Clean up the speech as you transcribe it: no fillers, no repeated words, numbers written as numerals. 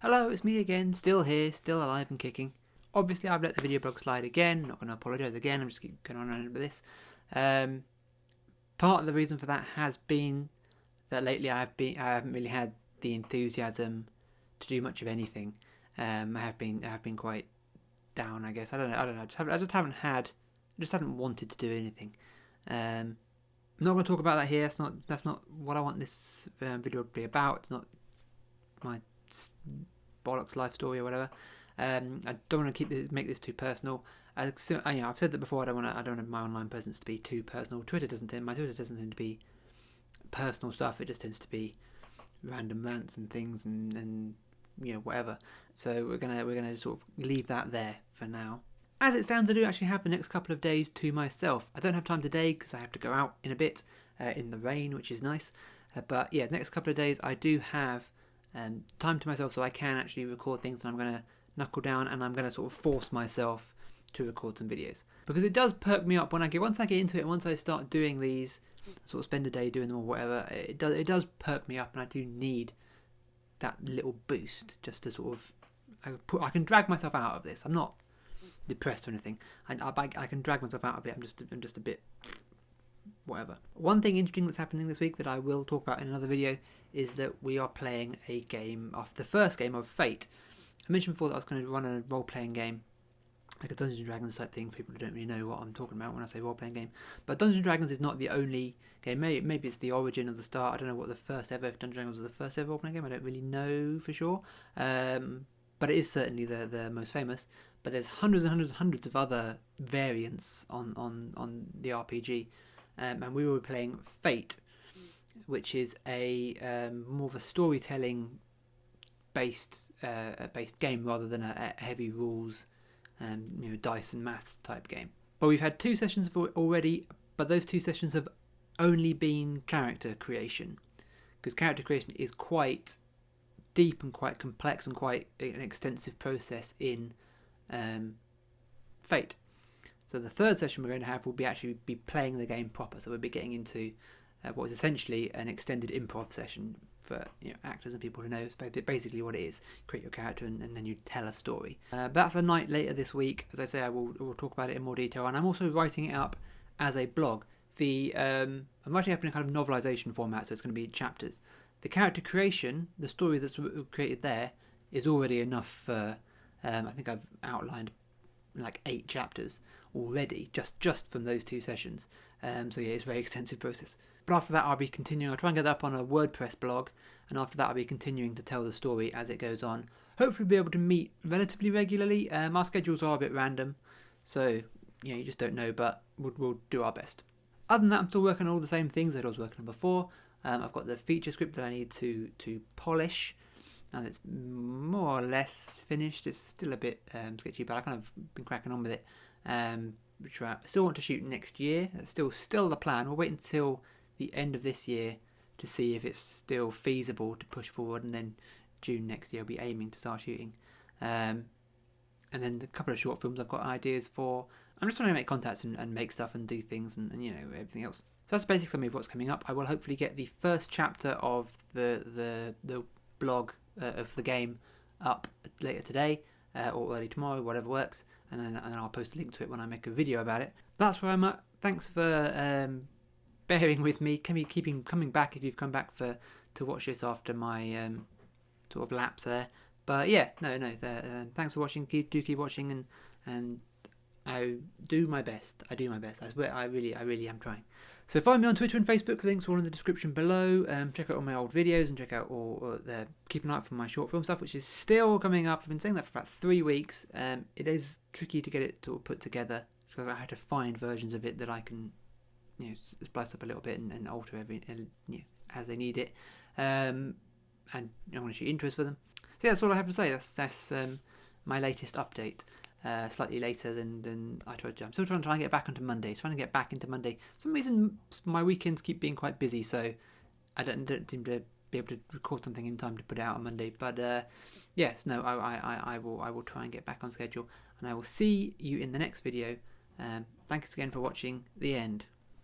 Hello, it's me again, still here, still alive and kicking. Obviously, I've let the video blog slide again, not going to apologise again, I'm just keep going on with this. Part of the reason for that has been that lately I haven't really had the enthusiasm to do much of anything. I have been quite down, I guess. I don't know. I just haven't wanted to do anything. I'm not going to talk about that here. That's not what I want this video to be about. It's not my bollocks life story or whatever. I don't want to make this too personal. I've said that before. I don't want my online presence to be too personal. My Twitter doesn't tend to be personal stuff. It just tends to be random rants and things and whatever. So we're gonna sort of leave that there for now. As it stands, I do actually have the next couple of days to myself. I don't have time today because I have to go out in a bit in the rain, which is nice. But yeah, the next couple of days I do have time to myself, so I can actually record things, and I'm going to knuckle down and I'm going to sort of force myself to record some videos, because it does perk me up once I get into it. Once I start doing these, sort of spend a day doing them or whatever, it does perk me up, and I do need that little boost just to sort of I can drag myself out of this. I'm not depressed or anything. I can drag myself out of it. I'm just a bit whatever. One thing interesting that's happening this week that I will talk about in another video is that we are playing a game of the first game of Fate. I mentioned before that I was going to run a role-playing game, like a Dungeons & Dragons type thing, for people who don't really know what I'm talking about when I say role-playing game. But Dungeons & Dragons is not the only game. Maybe it's the origin of the start. I don't know what the first ever, if Dungeons & Dragons was the first ever role-playing game. I don't really know for sure. But it is certainly the most famous. But there's hundreds and hundreds and hundreds of other variants on the RPG. And we were playing Fate, which is a more of a storytelling based game rather than a heavy rules, dice and maths type game. But we've had 2 sessions of it already, but those 2 sessions have only been character creation, because character creation is quite deep and quite complex and quite an extensive process in Fate. So the 3rd session we're going to have will actually be playing the game proper. So we'll be getting into what is essentially an extended improv session for actors and people who know. It's basically what it is. Create your character and then you tell a story. But that's a night later this week. As I say, I will talk about it in more detail. And I'm also writing it up as a blog. I'm writing it up in a kind of novelization format, so it's going to be chapters. The character creation, the story that's created there, is already enough for... I think I've outlined like 8 chapters already just from those 2 sessions. So yeah, it's a very extensive process. But after that I'll be continuing. I'll try and get that up on a WordPress blog, and after that I'll be continuing to tell the story as it goes on. Hopefully be able to meet relatively regularly. Our schedules are a bit random, so you just don't know, but we'll do our best. Other than that, I'm still working on all the same things that I was working on before. I've got the feature script that I need to polish, and it's more or less finished. It's still a bit sketchy, but I kind of been cracking on with it. Which I still want to shoot next year. That's still the plan. We'll wait until the end of this year to see if it's still feasible to push forward, and then June next year I'll be aiming to start shooting. And then the couple of short films I've got ideas for. I'm just trying to make contacts and make stuff and do things and everything else. So that's basically some of what's coming up. I will hopefully get the first chapter of the blog of the game up later today or early tomorrow, whatever works, and then I'll post a link to it when I make a video about it. That's where I'm at. Thanks for bearing with me, coming back if you've come back to watch this after my sort of lapse there. But yeah, thanks for watching. Do keep watching, and I do my best. I swear, I really am trying. So find me on Twitter and Facebook. Links are all in the description below. Check out all my old videos and check out keep an eye out for my short film stuff, which is still coming up. I've been saying that for about 3 weeks. It is tricky to get it to put together, so I had to find versions of it that I can splice up a little bit and alter as they need it. And I'm going to shoot intros for them. So yeah, that's all I have to say. That's my latest update. Slightly later than I tried to. I'm still trying to get back onto Mondays. Trying to get back into Monday. For some reason, my weekends keep being quite busy, so I don't seem to be able to record something in time to put it out on Monday. But I will try and get back on schedule, and I will see you in the next video. Thanks again for watching. The end.